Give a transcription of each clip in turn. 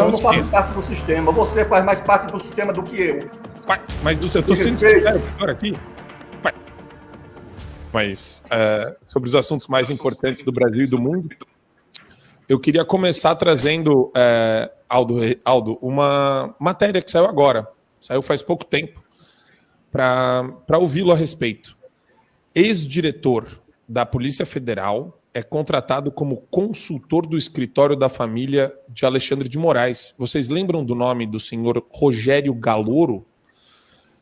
Não, não faço parte do sistema. Você faz mais parte do sistema do que eu. Pai, mas eu estou sendo sincero agora aqui. Pai. Mas sobre os assuntos mais importantes do Brasil e do mundo, eu queria começar trazendo, Aldo, uma matéria que saiu agora. Saiu faz pouco tempo, para ouvi-lo a respeito. Ex-diretor da Polícia Federal é contratado como consultor do escritório da família de Alexandre de Moraes. Vocês lembram do nome do senhor Rogério Galoro?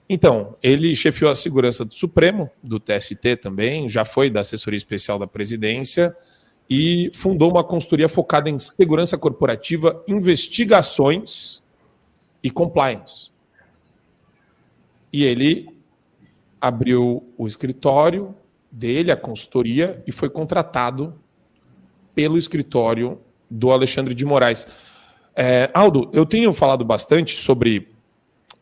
Então, ele chefiou a segurança do Supremo, do TST também, já foi da assessoria especial da presidência e fundou uma consultoria focada em segurança corporativa, investigações e compliance. E ele abriu o escritório dele, a consultoria, e foi contratado pelo escritório do Alexandre de Moraes. Aldo, eu tenho falado bastante sobre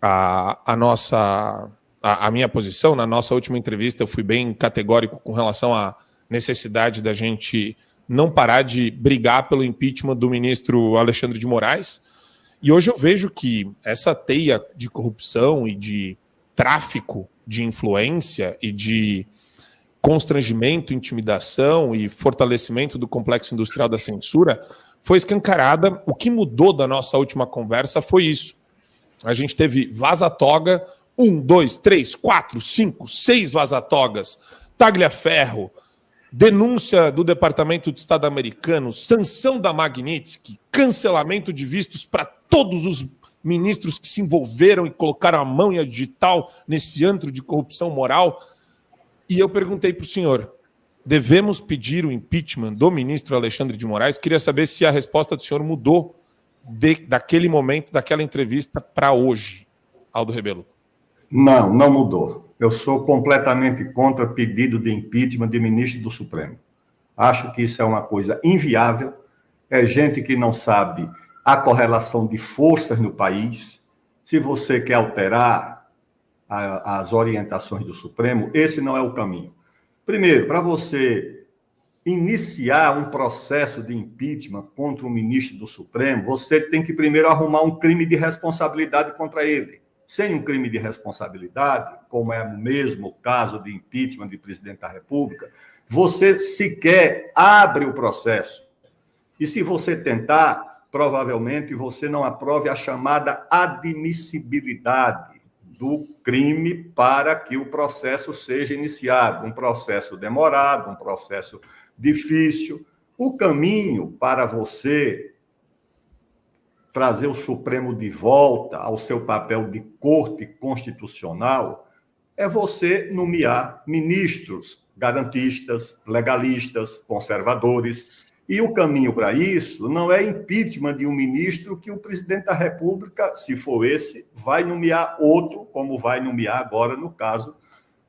a minha posição. Na nossa última entrevista eu fui bem categórico com relação à necessidade da gente não parar de brigar pelo impeachment do ministro Alexandre de Moraes. E hoje eu vejo que essa teia de corrupção e de tráfico de influência e de constrangimento, intimidação e fortalecimento do complexo industrial da censura foi escancarada. O que mudou da nossa última conversa foi isso. A gente teve vaza-toga, 1, 2, 3, 4, 5, 6 vaza-togas, Tagliaferro, denúncia do Departamento de Estado americano, sanção da Magnitsky, cancelamento de vistos para todos os ministros que se envolveram e colocaram a mão e a digital nesse antro de corrupção moral. E eu perguntei para o senhor, devemos pedir o impeachment do ministro Alexandre de Moraes? Queria saber se a resposta do senhor mudou daquele momento, daquela entrevista para hoje, Aldo Rebelo. Não, não mudou. Eu sou completamente contra pedido de impeachment de ministro do Supremo. Acho que isso é uma coisa inviável. É gente que não sabe a correlação de forças no país. Se você quer alterar as orientações do Supremo, esse não é o caminho. Primeiro, para você iniciar um processo de impeachment contra o ministro do Supremo, você tem que primeiro arrumar um crime de responsabilidade contra ele. Sem um crime de responsabilidade, como é o mesmo caso de impeachment de presidente da República, você sequer abre o processo. E se você tentar, provavelmente você não aprove a chamada admissibilidade do crime para que o processo seja iniciado. Um processo demorado, um processo difícil. O caminho para você trazer o Supremo de volta ao seu papel de corte constitucional é você nomear ministros garantistas, legalistas, conservadores. E o caminho para isso não é impeachment de um ministro que o presidente da República, se for esse, vai nomear outro, como vai nomear agora no caso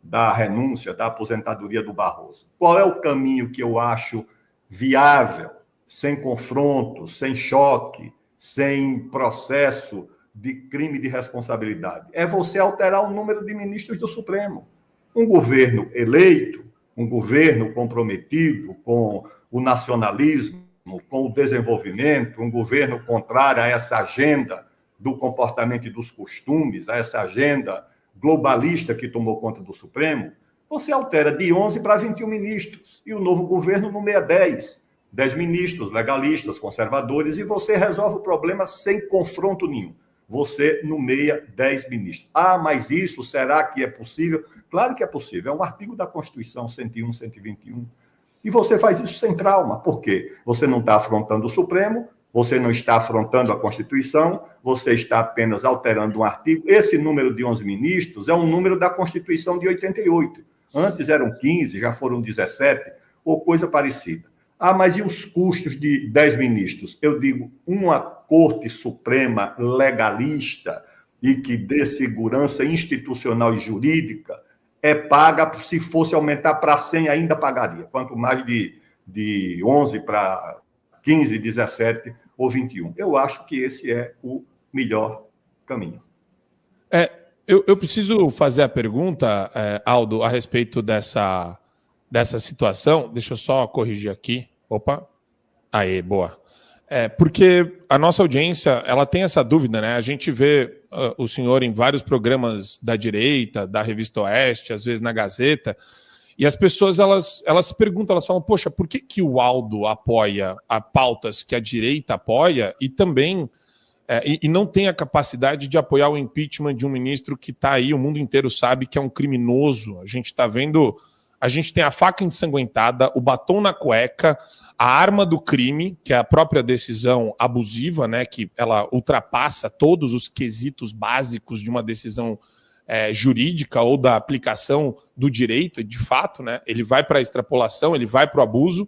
da renúncia, da aposentadoria do Barroso. Qual é o caminho que eu acho viável, sem confronto, sem choque, sem processo de crime de responsabilidade? É você alterar o número de ministros do Supremo. Um governo eleito, um governo comprometido com o nacionalismo, com o desenvolvimento, um governo contrário a essa agenda do comportamento e dos costumes, a essa agenda globalista que tomou conta do Supremo, você altera de 11 para 21 ministros, e o novo governo nomeia 10 ministros legalistas, conservadores, e você resolve o problema sem confronto nenhum. Você nomeia 10 ministros. Ah, mas isso, será que é possível? Claro que é possível, é um artigo da Constituição 101, 121, e você faz isso sem trauma. Por quê? Você não está afrontando o Supremo, você não está afrontando a Constituição, você está apenas alterando um artigo. Esse número de 11 ministros é um número da Constituição de 88. Antes eram 15, já foram 17, ou coisa parecida. Ah, mas e os custos de 10 ministros? Eu digo, uma Corte Suprema legalista e que dê segurança institucional e jurídica é paga, se fosse aumentar para 100, ainda pagaria. Quanto mais de 11 para 15, 17 ou 21. Eu acho que esse é o melhor caminho. Eu preciso fazer a pergunta, Aldo, a respeito dessa situação. Deixa eu só corrigir aqui. Opa. Aí, boa. Porque a nossa audiência, ela tem essa dúvida, né? A gente vê o senhor em vários programas da direita, da Revista Oeste, às vezes na Gazeta, e as pessoas, elas se perguntam, elas falam, poxa, por que o Aldo apoia pautas que a direita apoia e também e não tem a capacidade de apoiar o impeachment de um ministro que está aí, o mundo inteiro sabe que é um criminoso. A gente está vendo, a gente tem a faca ensanguentada, o batom na cueca, a arma do crime, que é a própria decisão abusiva, né, que ela ultrapassa todos os quesitos básicos de uma decisão jurídica ou da aplicação do direito, de fato, né, ele vai para a extrapolação, ele vai para o abuso.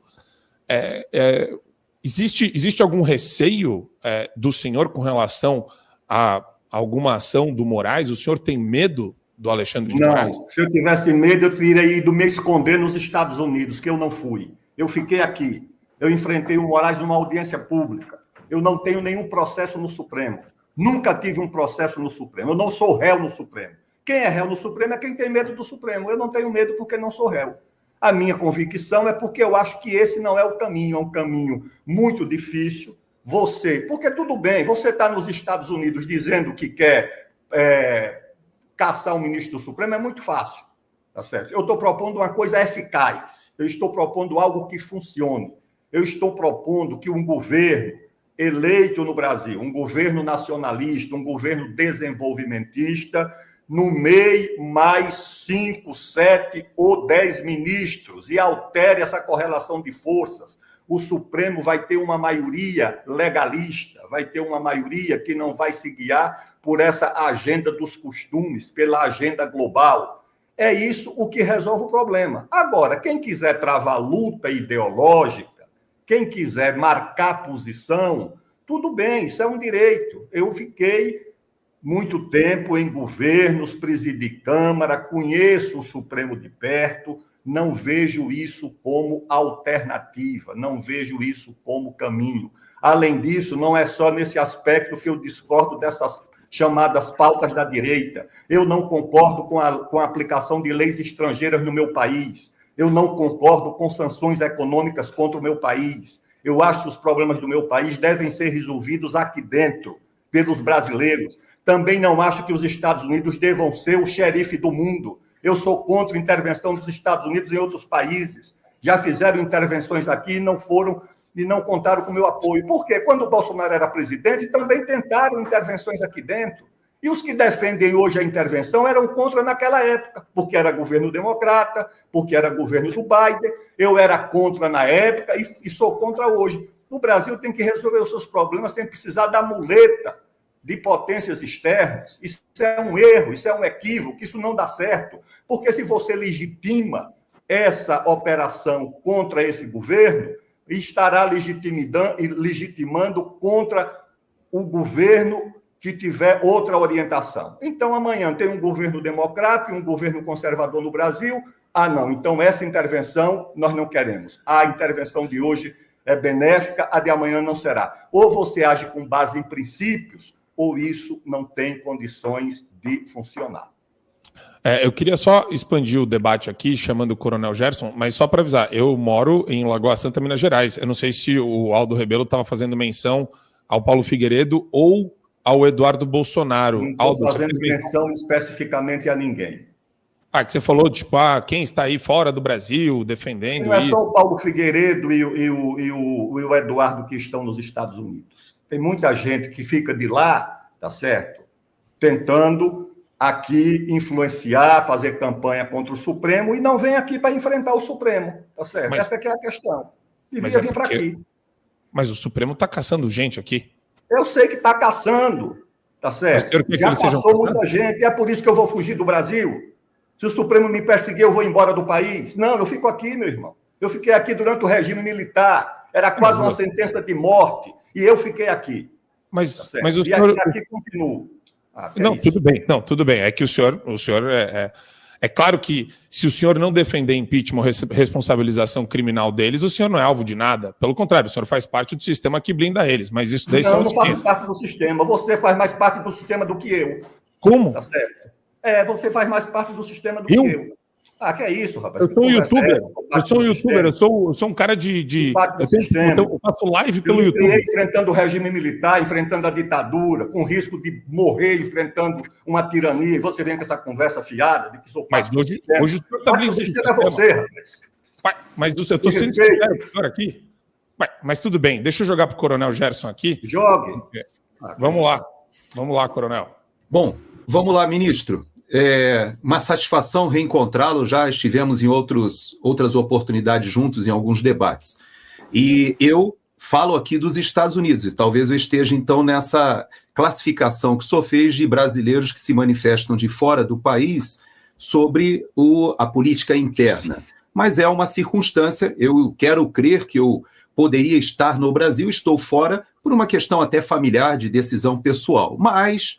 Existe algum receio do senhor com relação a alguma ação do Moraes? O senhor tem medo do Alexandre de Moraes? Não, se eu tivesse medo, eu teria ido me esconder nos Estados Unidos, que eu não fui. Eu fiquei aqui. Eu enfrentei o Moraes numa audiência pública. Eu não tenho nenhum processo no Supremo. Nunca tive um processo no Supremo. Eu não sou réu no Supremo. Quem é réu no Supremo é quem tem medo do Supremo. Eu não tenho medo porque não sou réu. A minha convicção é porque eu acho que esse não é o caminho, é um caminho muito difícil. Porque tudo bem, você está nos Estados Unidos dizendo que quer caçar o ministro do Supremo, é muito fácil, tá certo? Eu estou propondo uma coisa eficaz, eu estou propondo algo que funcione, eu estou propondo que um governo eleito no Brasil, um governo nacionalista, um governo desenvolvimentista, nomeie mais 5, 7 ou 10 ministros e altere essa correlação de forças. O Supremo vai ter uma maioria legalista, vai ter uma maioria que não vai se guiar por essa agenda dos costumes, pela agenda global. É isso o que resolve o problema. Agora, quem quiser travar luta ideológica, quem quiser marcar posição, tudo bem, isso é um direito. Eu fiquei muito tempo em governos, presidi Câmara, conheço o Supremo de perto, não vejo isso como alternativa, não vejo isso como caminho. Além disso, não é só nesse aspecto que eu discordo dessas chamadas pautas da direita. Eu não concordo com a aplicação de leis estrangeiras no meu país. Eu não concordo com sanções econômicas contra o meu país. Eu acho que os problemas do meu país devem ser resolvidos aqui dentro, pelos brasileiros. Também não acho que os Estados Unidos devam ser o xerife do mundo. Eu sou contra a intervenção dos Estados Unidos em outros países. Já fizeram intervenções aqui e não contaram com o meu apoio. Por quê? Quando o Bolsonaro era presidente, também tentaram intervenções aqui dentro. E os que defendem hoje a intervenção eram contra naquela época, porque era governo democrata, porque era governo do Biden. Eu era contra na época e sou contra hoje. O Brasil tem que resolver os seus problemas sem precisar da muleta de potências externas. Isso é um erro, isso é um equívoco, isso não dá certo. Porque se você legitima essa operação contra esse governo, estará legitimando contra o governo que tiver outra orientação. Então, amanhã tem um governo democrata e um governo conservador no Brasil. Ah, não, então essa intervenção nós não queremos. A intervenção de hoje é benéfica, a de amanhã não será. Ou você age com base em princípios, ou isso não tem condições de funcionar. Eu queria só expandir o debate aqui, chamando o Coronel Gerson, mas só para avisar, eu moro em Lagoa Santa, Minas Gerais. Eu não sei se o Aldo Rebelo estava fazendo menção ao Paulo Figueiredo ou ao Eduardo Bolsonaro. Não estou fazendo menção especificamente a ninguém. Que você falou, tipo, quem está aí fora do Brasil defendendo não isso. Não é só o Paulo Figueiredo e o Eduardo que estão nos Estados Unidos. Tem muita gente que fica de lá, tá certo? Tentando aqui influenciar, fazer campanha contra o Supremo e não vem aqui para enfrentar o Supremo, tá certo? Mas, essa que é a questão. Devia vir para aqui. Mas o Supremo está caçando gente aqui. Eu sei que está caçando, tá certo? Já passou muita gente, e é por isso que eu vou fugir do Brasil. Se o Supremo me perseguir, eu vou embora do país. Não, eu fico aqui, meu irmão. Eu fiquei aqui durante o regime militar. Era quase uma sentença de morte. E eu fiquei aqui. Mas tá o senhor... E aqui continuo. Não, tudo bem. Não, tudo bem. É que o senhor é claro que se o senhor não defender impeachment ou responsabilização criminal deles, o senhor não é alvo de nada. Pelo contrário, o senhor faz parte do sistema que blinda eles. Mas isso daí não faço parte do sistema. Você faz mais parte do sistema do que eu. Como? Tá certo? Você faz mais parte do sistema do que eu. Que é isso, rapaz? Eu sou um youtuber. Eu sou um cara eu faço live pelo YouTube. Enfrentando o regime militar, enfrentando a ditadura, com risco de morrer, enfrentando uma tirania. E você vem com essa conversa fiada de que sou parte do sistema. Hoje o senhor está brincando. O sistema é você, rapaz. Mas eu estou sendo sincero com o senhor aqui. Mas tudo bem, deixa eu jogar para o Coronel Gerson aqui. Jogue. Vamos lá, Coronel. Bom, vamos lá, ministro. Uma satisfação reencontrá-lo, já estivemos em outras oportunidades juntos em alguns debates. E eu falo aqui dos Estados Unidos, e talvez eu esteja, então, nessa classificação que o senhor fez de brasileiros que se manifestam de fora do país sobre a política interna. Mas é uma circunstância, eu quero crer que eu poderia estar no Brasil, estou fora por uma questão até familiar de decisão pessoal. Mas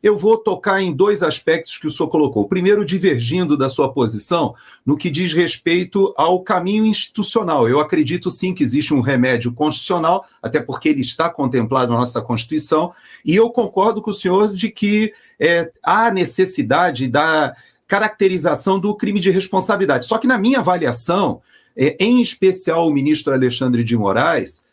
eu vou tocar em dois aspectos que o senhor colocou. Primeiro, divergindo da sua posição no que diz respeito ao caminho institucional. Eu acredito sim que existe um remédio constitucional, até porque ele está contemplado na nossa Constituição, e eu concordo com o senhor de que há necessidade da caracterização do crime de responsabilidade. Só que na minha avaliação, em especial o ministro Alexandre de Moraes,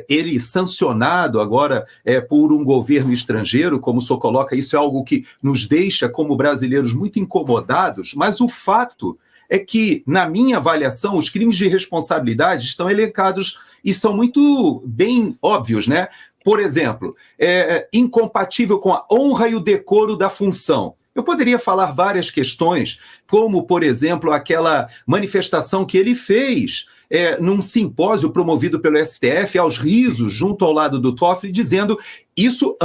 ele sancionado agora por um governo estrangeiro, como o senhor coloca, isso é algo que nos deixa como brasileiros muito incomodados, mas o fato é que, na minha avaliação, os crimes de responsabilidade estão elencados e são muito bem óbvios, né? Por exemplo, incompatível com a honra e o decoro da função. Eu poderia falar várias questões, como, por exemplo, aquela manifestação que ele fez num simpósio promovido pelo STF, aos risos, junto ao lado do Toffoli, dizendo isso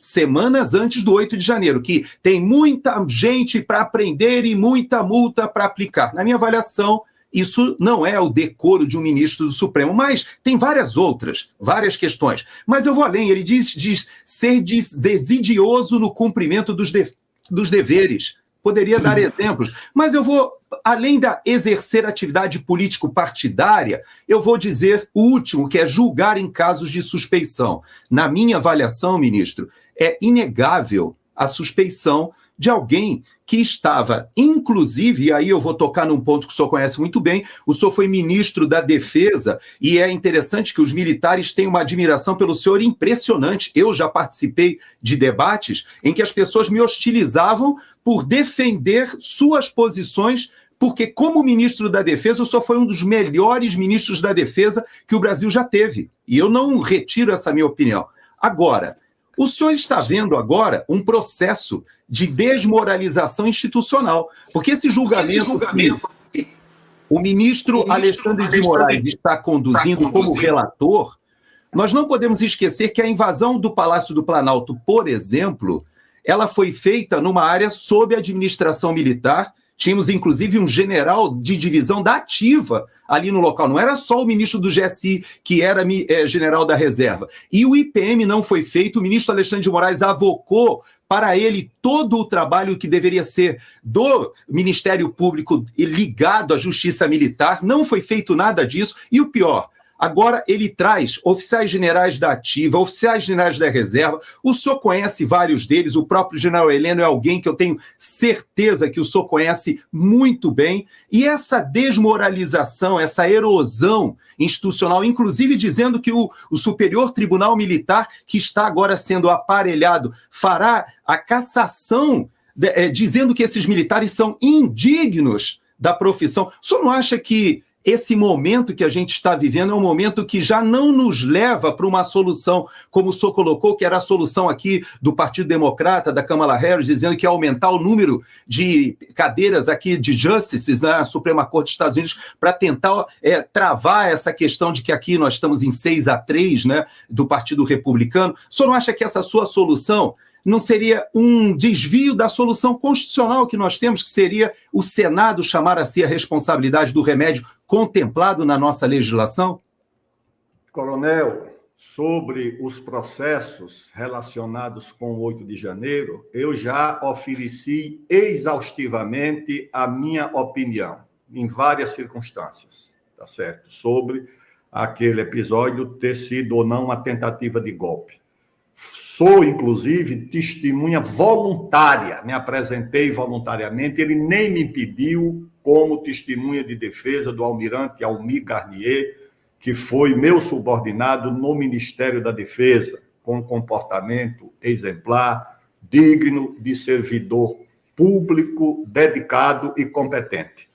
semanas antes do 8 de janeiro, que tem muita gente para aprender e muita multa para aplicar. Na minha avaliação, isso não é o decoro de um ministro do Supremo, mas tem várias questões. Mas eu vou além, ele diz ser desidioso no cumprimento dos deveres. Poderia dar exemplos, mas eu vou, além da exercer atividade político-partidária, eu vou dizer o último, que é julgar em casos de suspeição. Na minha avaliação, ministro, é inegável a suspeição de alguém que estava, inclusive, e aí eu vou tocar num ponto que o senhor conhece muito bem, o senhor foi ministro da Defesa, e é interessante que os militares têm uma admiração pelo senhor impressionante. Eu já participei de debates em que as pessoas me hostilizavam por defender suas posições, porque como ministro da Defesa, o senhor foi um dos melhores ministros da Defesa que o Brasil já teve. E eu não retiro essa minha opinião. Agora, o senhor está vendo agora um processo de desmoralização institucional, porque esse julgamento que o ministro Alexandre de Moraes está conduzindo como relator, nós não podemos esquecer que a invasão do Palácio do Planalto, por exemplo, ela foi feita numa área sob administração militar. Tínhamos, inclusive, um general de divisão da ativa ali no local. Não era só o ministro do GSI, que era general da reserva. E o IPM não foi feito. O ministro Alexandre de Moraes avocou para ele todo o trabalho que deveria ser do Ministério Público ligado à Justiça Militar. Não foi feito nada disso. E o pior, agora ele traz oficiais generais da ativa, oficiais generais da reserva. O senhor conhece vários deles, o próprio general Heleno é alguém que eu tenho certeza que o senhor conhece muito bem. E essa desmoralização, essa erosão institucional, inclusive dizendo que o Superior Tribunal Militar, que está agora sendo aparelhado, fará a cassação, dizendo que esses militares são indignos da profissão. O senhor não acha que esse momento que a gente está vivendo é um momento que já não nos leva para uma solução, como o senhor colocou, que era a solução aqui do Partido Democrata, da Kamala Harris, dizendo que ia aumentar o número de cadeiras aqui de justices na Suprema Corte dos Estados Unidos para tentar travar essa questão de que aqui nós estamos em 6-3, né, do Partido Republicano. O senhor não acha que essa sua solução não seria um desvio da solução constitucional que nós temos, que seria o Senado chamar a si a responsabilidade do remédio contemplado na nossa legislação? Coronel, sobre os processos relacionados com o 8 de janeiro, eu já ofereci exaustivamente a minha opinião, em várias circunstâncias, tá certo? Sobre aquele episódio ter sido ou não uma tentativa de golpe. Sou, inclusive, testemunha voluntária, me apresentei voluntariamente, ele nem me pediu como testemunha de defesa do almirante Almir Garnier, que foi meu subordinado no Ministério da Defesa, com comportamento exemplar, digno de servidor público, dedicado e competente.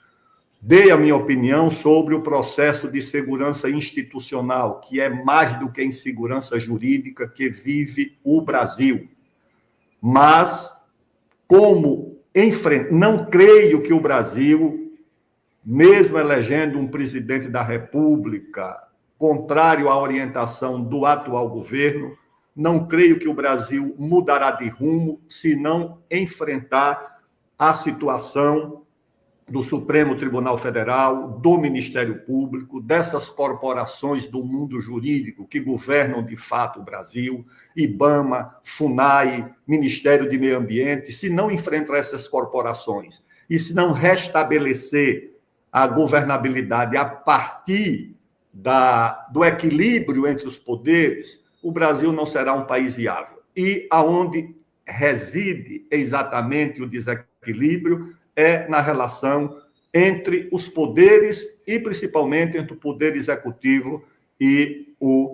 Dei a minha opinião sobre o processo de segurança institucional, que é mais do que a insegurança jurídica que vive o Brasil. Mas, não creio que o Brasil, mesmo elegendo um presidente da República contrário à orientação do atual governo, não creio que o Brasil mudará de rumo se não enfrentar a situação do Supremo Tribunal Federal, do Ministério Público, dessas corporações do mundo jurídico que governam de fato o Brasil, IBAMA, FUNAI, Ministério de Meio Ambiente, se não enfrentar essas corporações e se não restabelecer a governabilidade a partir do equilíbrio entre os poderes, o Brasil não será um país viável. E aonde reside exatamente o desequilíbrio é na relação entre os poderes e, principalmente, entre o poder executivo e o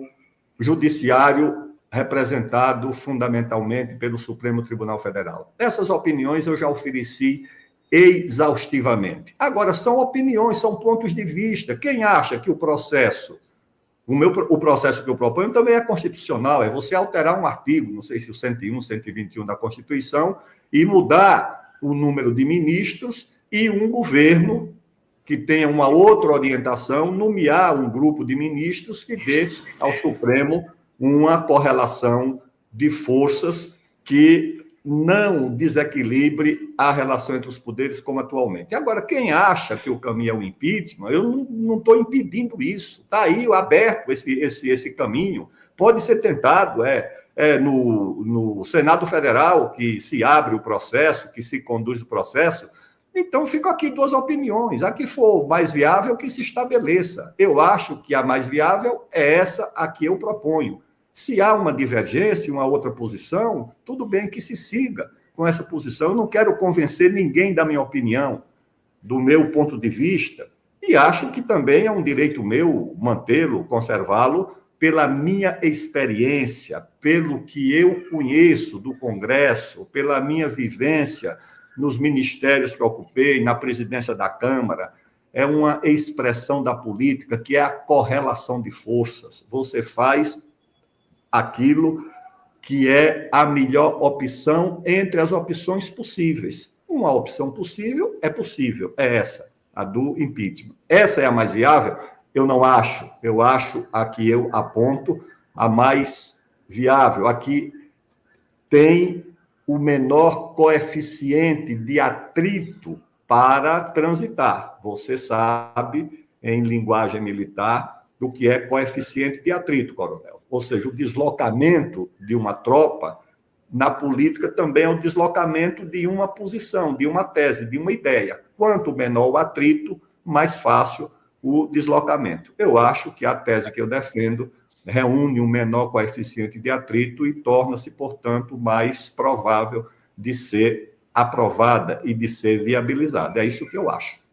judiciário, representado fundamentalmente pelo Supremo Tribunal Federal. Essas opiniões eu já ofereci exaustivamente. Agora, são opiniões, são pontos de vista. Quem acha que o processo que eu proponho também é constitucional, é você alterar um artigo, não sei se o 101, 121 da Constituição, e mudar o número de ministros e um governo que tenha uma outra orientação, nomear um grupo de ministros que dê ao Supremo uma correlação de forças que não desequilibre a relação entre os poderes como atualmente. Agora, quem acha que o caminho é o impeachment, eu não estou impedindo isso. Está aí aberto esse caminho. Pode ser tentado, no Senado Federal, que se abre o processo, que se conduz o processo. Então, ficam aqui duas opiniões. A que for mais viável, que se estabeleça. Eu acho que a mais viável é essa a que eu proponho. Se há uma divergência, uma outra posição, tudo bem que se siga com essa posição. Eu não quero convencer ninguém da minha opinião, do meu ponto de vista, e acho que também é um direito meu mantê-lo, conservá-lo, pela minha experiência, pelo que eu conheço do Congresso, pela minha vivência nos ministérios que ocupei, na presidência da Câmara. É uma expressão da política que é a correlação de forças. Você faz aquilo que é a melhor opção entre as opções possíveis. Uma opção possível, é essa, a do impeachment. Essa é a mais viável? Eu não acho. Eu acho a que eu aponto a mais viável. Aqui tem o menor coeficiente de atrito para transitar. Você sabe, em linguagem militar, do que é coeficiente de atrito, coronel. Ou seja, o deslocamento de uma tropa, na política, também é o deslocamento de uma posição, de uma tese, de uma ideia. Quanto menor o atrito, mais fácil o deslocamento. Eu acho que a tese que eu defendo reúne um menor coeficiente de atrito e torna-se, portanto, mais provável de ser aprovada e de ser viabilizada. É isso que eu acho.